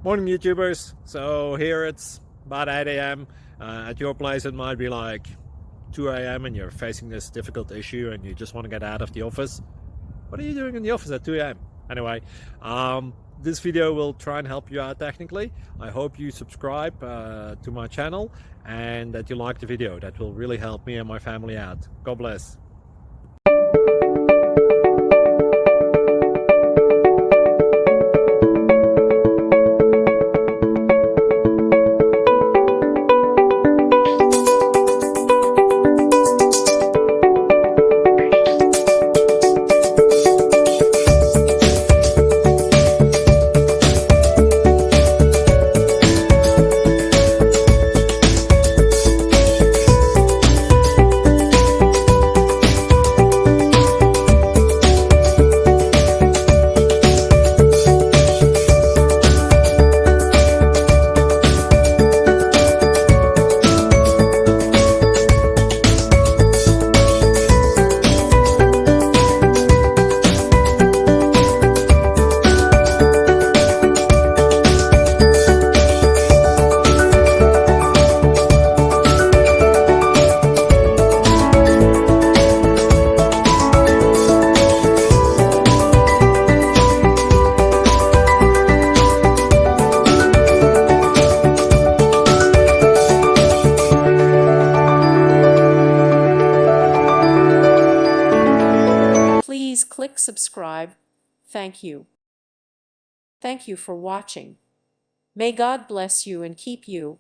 Morning YouTubers. So here it's about 8 a.m. At your place it might be like 2 a.m. and you're facing this difficult issue and you just want to get out of the office. What are you doing in the office at 2 a.m.? Anyway, this video will try and help you out technically. I hope you subscribe to my channel and that you like the video. That will really help me and my family out. God bless. Please click subscribe. Thank you. Thank you for watching. May God bless you and keep you.